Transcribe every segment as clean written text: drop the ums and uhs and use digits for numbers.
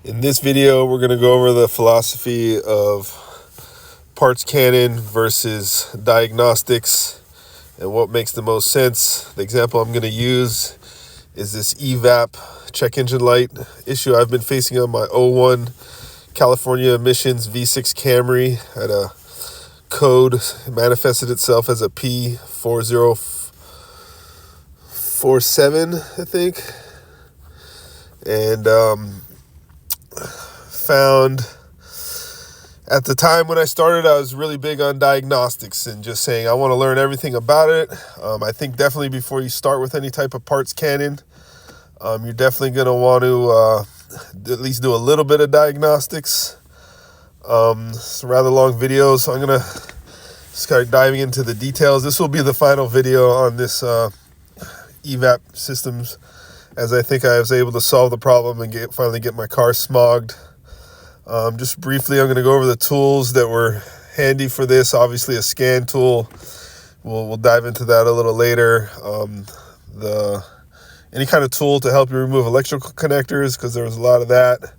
In this video, we're going to go over the philosophy of parts canon versus diagnostics and what makes the most sense. The example I'm going to use is this EVAP check engine light issue I've been facing on my '01 California emissions V6 Camry. Had a code, it manifested itself as a P0447, I think, and found at the time when I started, I was really big on diagnostics and just saying I want to learn everything about it. I think definitely before you start with any type of parts canon, you're definitely going to want to at least do a little bit of diagnostics. It's a rather long video, so I'm going to start diving into the details. This will be the final video on this EVAP systems, as I think I was able to solve the problem and finally get my car smogged. Just briefly, I'm going to go over the tools that were handy for this. Obviously, a scan tool. We'll dive into that a little later. Any kind of tool to help you remove electrical connectors, because there was a lot of that.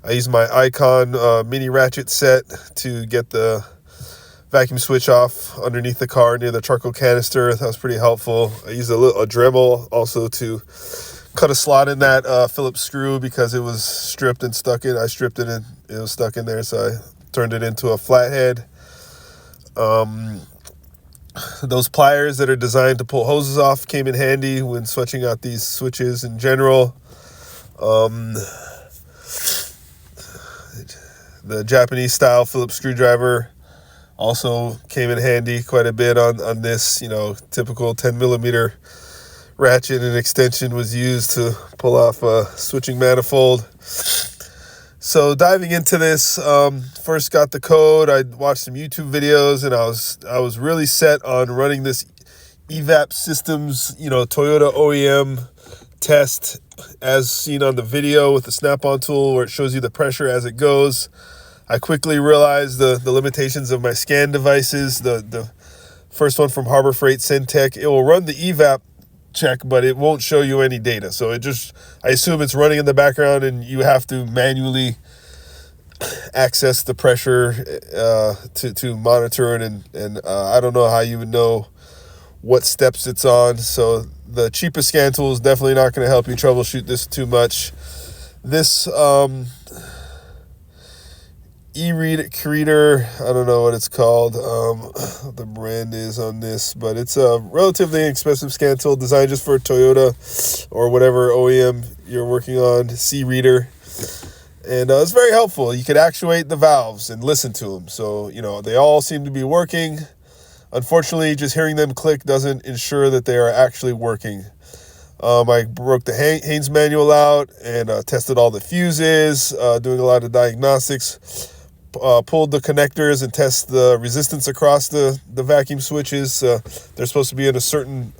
I used my Icon mini ratchet set to get the vacuum switch off underneath the car near the charcoal canister. That was pretty helpful. I used a Dremel also to cut a slot in that Phillips screw because it was stripped and stuck in. I stripped it and it was stuck in there, so I turned it into a flathead. Those pliers that are designed to pull hoses off came in handy when switching out these switches in general. The Japanese style Phillips screwdriver also came in handy quite a bit on this. Typical 10 millimeter ratchet and extension was used to pull off a switching manifold. So diving into this, first got the code. I watched some YouTube videos, and I was really set on running this EVAP systems, Toyota OEM test as seen on the video with the snap-on tool where it shows you the pressure as it goes. I quickly realized the limitations of my scan devices. The first one from Harbor Freight Syntec, it will run the EVAP check, but it won't show you any data. So I assume it's running in the background and you have to manually access the pressure to monitor it. And I don't know how you would know what steps it's on. So the cheapest scan tool is definitely not going to help you troubleshoot this too much. This e-reader, I don't know what it's called, the brand is on this, but it's a relatively inexpensive scan tool designed just for Toyota or whatever OEM you're working on, C-reader. And it's very helpful. You could actuate the valves and listen to them. So, they all seem to be working. Unfortunately, just hearing them click doesn't ensure that they are actually working. I broke the Haynes manual out and tested all the fuses, doing a lot of diagnostics. Pulled the connectors and test the resistance across the vacuum switches. They're supposed to be in a certain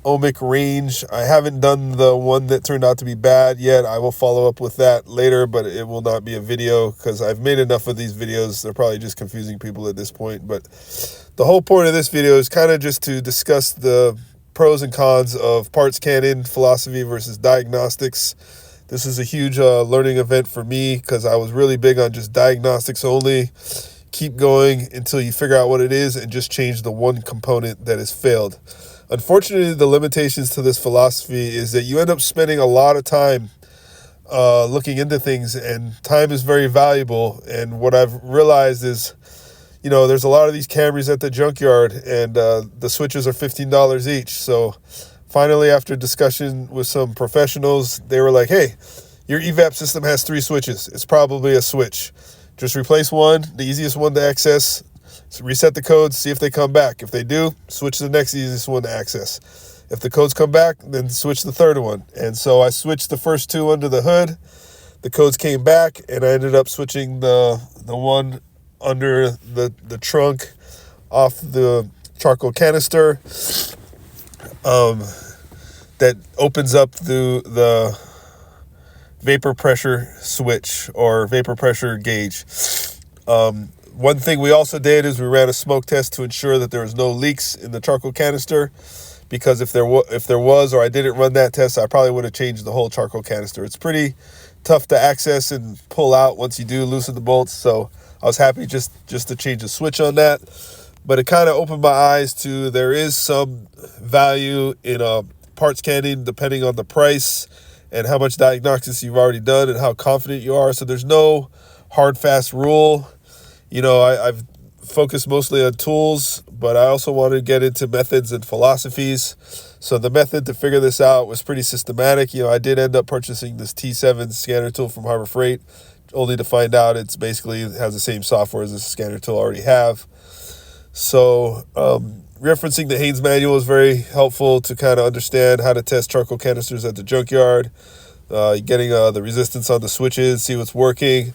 ohmic range. I haven't done the one that turned out to be bad yet. I will follow up with that later, but it will not be a video because I've made enough of these videos. They're probably just confusing people at this point. But the whole point of this video is kind of just to discuss the pros and cons of parts canon philosophy versus diagnostics. This is a huge learning event for me because I was really big on just diagnostics only. Keep going until you figure out what it is and just change the one component that has failed. Unfortunately, the limitations to this philosophy is that you end up spending a lot of time looking into things, and time is very valuable. And what I've realized is, there's a lot of these Camrys at the junkyard, and the switches are $15 each. So finally, after discussion with some professionals, they were like, hey, your EVAP system has 3 switches. It's probably a switch. Just replace one, the easiest one to access, reset the codes, see if they come back. If they do, switch to the next easiest one to access. If the codes come back, then switch the third one. And so I switched the first 2 under the hood. The codes came back, and I ended up switching the one under the trunk off the charcoal canister. That opens up the vapor pressure switch or vapor pressure gauge. One thing we also did is we ran a smoke test to ensure that there was no leaks in the charcoal canister, because if there was, or I didn't run that test, I probably would have changed the whole charcoal canister. It's pretty tough to access and pull out once you do loosen the bolts. So I was happy just to change the switch on that. But it kind of opened my eyes to there is some value in part scanning depending on the price and how much diagnostics you've already done and how confident you are. So there's no hard, fast rule. I've focused mostly on tools, but I also wanted to get into methods and philosophies. So the method to figure this out was pretty systematic. I did end up purchasing this T7 scanner tool from Harbor Freight, only to find out it has the same software as the scanner tool I already have. So referencing the Haynes manual is very helpful to kind of understand how to test charcoal canisters at the junkyard, getting the resistance on the switches, see what's working.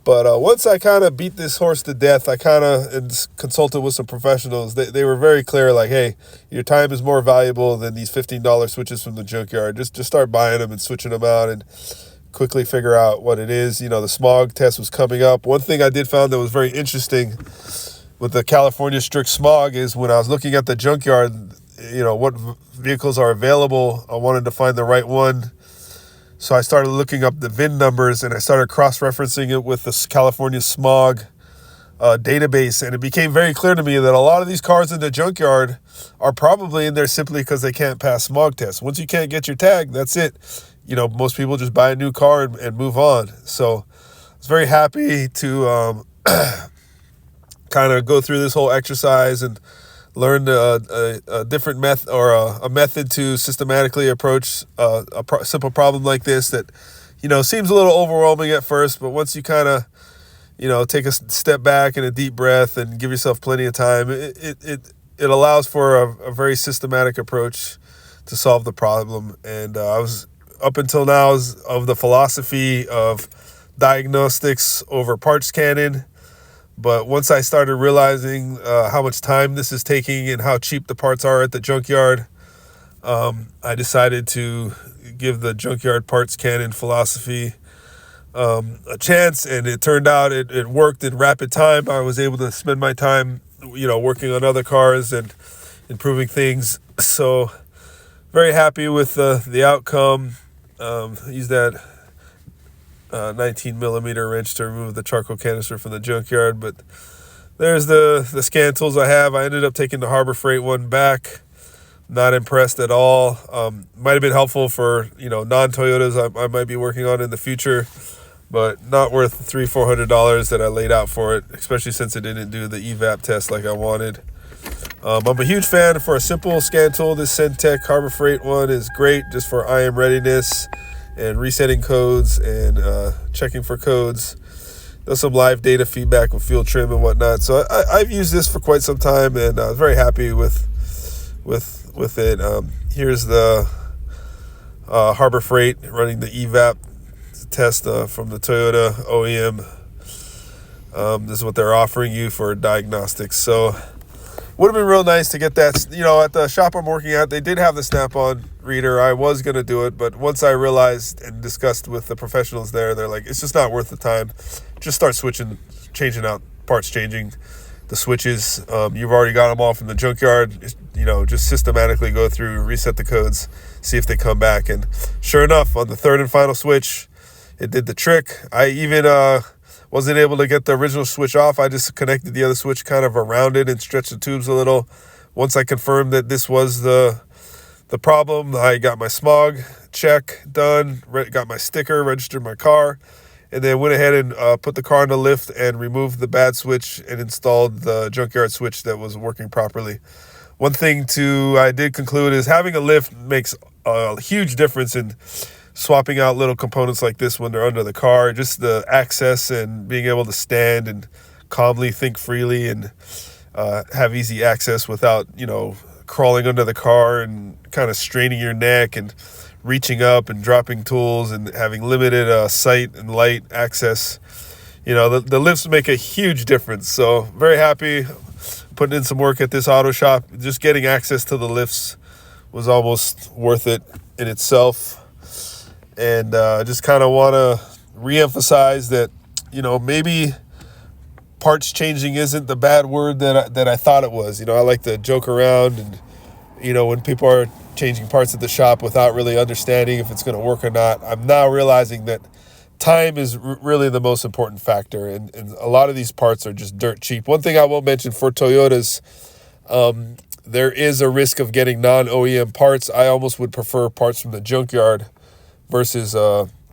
But once I kind of beat this horse to death, I kind of consulted with some professionals. They were very clear, like, hey, your time is more valuable than these $15 switches from the junkyard. Just start buying them and switching them out and quickly figure out what it is. The smog test was coming up. One thing I did find that was very interesting with the California strict smog is when I was looking at the junkyard, what vehicles are available, I wanted to find the right one. So I started looking up the VIN numbers and I started cross-referencing it with the California smog database. And it became very clear to me that a lot of these cars in the junkyard are probably in there simply because they can't pass smog tests. Once you can't get your tag, that's it. Most people just buy a new car and move on. So I was very happy to kind of go through this whole exercise and learn a different method or a method to systematically approach a simple problem like this that, seems a little overwhelming at first, but once you kind of, take a step back and a deep breath and give yourself plenty of time, it allows for a very systematic approach to solve the problem. And I was, up until now, of the philosophy of diagnostics over part scanning. But once I started realizing how much time this is taking and how cheap the parts are at the junkyard, I decided to give the junkyard parts scanning philosophy a chance. And it turned out it worked in rapid time. I was able to spend my time, working on other cars and improving things. So very happy with the outcome. Used that 19 millimeter wrench to remove the charcoal canister from the junkyard. But there's the scan tools I have. I ended up taking the Harbor Freight one back. Not impressed at all. Might have been helpful for non-Toyotas I might be working on in the future, but not worth $300-400 that I laid out for it, especially since it didn't do the evap test like I wanted. I'm a huge fan for a simple scan tool. This Centec Harbor Freight one is great just for IM readiness and resetting codes and checking for codes. Does some live data feedback with fuel trim and whatnot. So I've used this for quite some time, and I was very happy with it. Here's the Harbor Freight running the evap test from the Toyota OEM. This is what they're offering you for diagnostics. So would have been real nice to get that. At the shop I'm working at, they did have the Snap-on reader. I was going to do it, but once I realized and discussed with the professionals there, they're like, it's just not worth the time. Just start changing out parts, changing the switches. You've already got them all from the junkyard. Just systematically go through, reset the codes, see if they come back. And sure enough, on the third and final switch, it did the trick. I even wasn't able to get the original switch off. I just connected the other switch kind of around it and stretched the tubes a little. Once I confirmed that this was the problem, I got my smog check done, got my sticker, registered my car, and then went ahead and put the car on the lift and removed the bad switch and installed the junkyard switch that was working properly. One thing I did conclude is having a lift makes a huge difference in swapping out little components like this when they're under the car. Just the access and being able to stand and calmly think freely and have easy access without, crawling under the car and kind of straining your neck and reaching up and dropping tools and having limited sight and light access. The lifts make a huge difference. So very happy putting in some work at this auto shop. Just getting access to the lifts was almost worth it in itself. And just kind of want to reemphasize that, maybe parts changing isn't the bad word that I thought it was. I like to joke around and, when people are changing parts at the shop without really understanding if it's going to work or not. I'm now realizing that time is really the most important factor, and a lot of these parts are just dirt cheap. One thing I will mention for Toyotas, there is a risk of getting non-OEM parts. I almost would prefer parts from the junkyard versus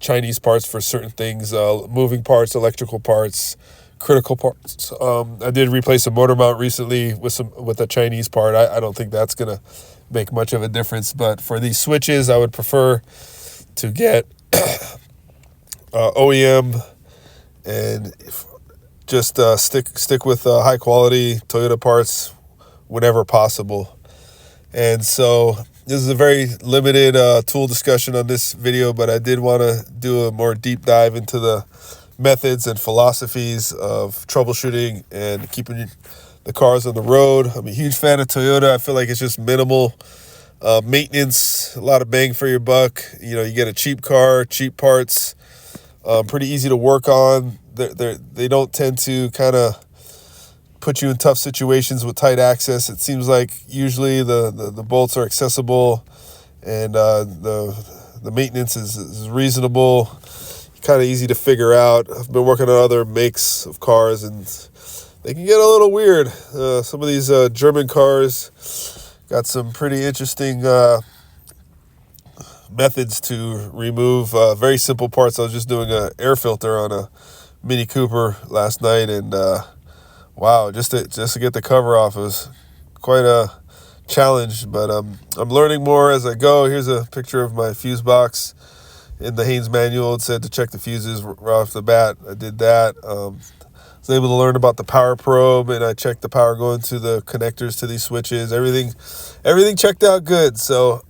Chinese parts for certain things, moving parts, electrical parts, critical parts. I did replace a motor mount recently with a Chinese part. I don't think that's going to make much of a difference, but for these switches, I would prefer to get OEM and just stick with high quality Toyota parts whenever possible. And so this is a very limited tool discussion on this video, but I did want to do a more deep dive into the methods and philosophies of troubleshooting and keeping the cars on the road. I'm a huge fan of Toyota. I feel like it's just minimal maintenance, a lot of bang for your buck. You know, you get a cheap car, cheap parts, pretty easy to work on. They don't tend to kind of put you in tough situations with tight access. It seems like usually the bolts are accessible, and the maintenance is reasonable, kind of easy to figure out. I've been working on other makes of cars, and they can get a little weird. Some of these German cars got some pretty interesting methods to remove very simple parts. I was just doing an air filter on a Mini Cooper last night, and wow, just to get the cover off was quite a challenge, but I'm learning more as I go. Here's a picture of my fuse box. In the Haynes manual, it said to check the fuses right off the bat. I did that. I was able to learn about the power probe, and I checked the power going to the connectors to these switches. Everything checked out good. So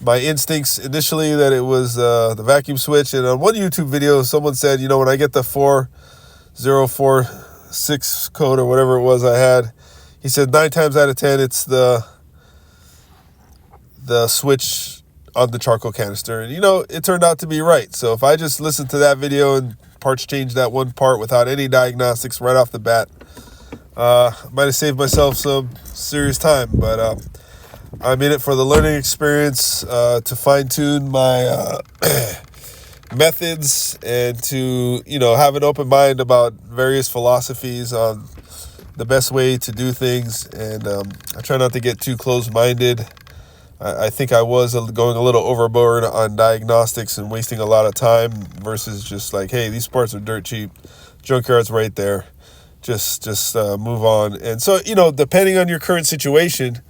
my instincts initially that it was the vacuum switch, and on one YouTube video, someone said, you know, when I get the 4046 code or whatever it was I had, he said 9 times out of 10 it's the switch on the charcoal canister. And you know, it turned out to be right. So if I just listened to that video and parts changed that one part without any diagnostics right off the bat, might have saved myself some serious time. But I'm in it for the learning experience, to fine-tune my methods, and to, you know, have an open mind about various philosophies on the best way to do things. And I try not to get too closed-minded. I think I was going a little overboard on diagnostics and wasting a lot of time versus just like, hey, these parts are dirt cheap, junkyard's right there, just move on. And so, you know, depending on your current situation,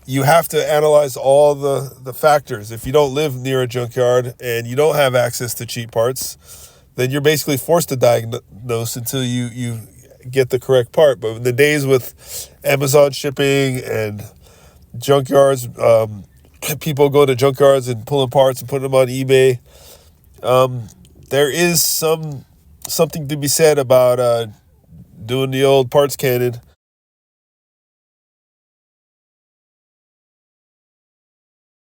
you have to analyze all the factors. If you don't live near a junkyard and you don't have access to cheap parts, then you're basically forced to diagnose until you get the correct part. But in the days with Amazon shipping and junkyards, people go to junkyards and pulling parts and putting them on eBay. There is something to be said about doing the old parts cannon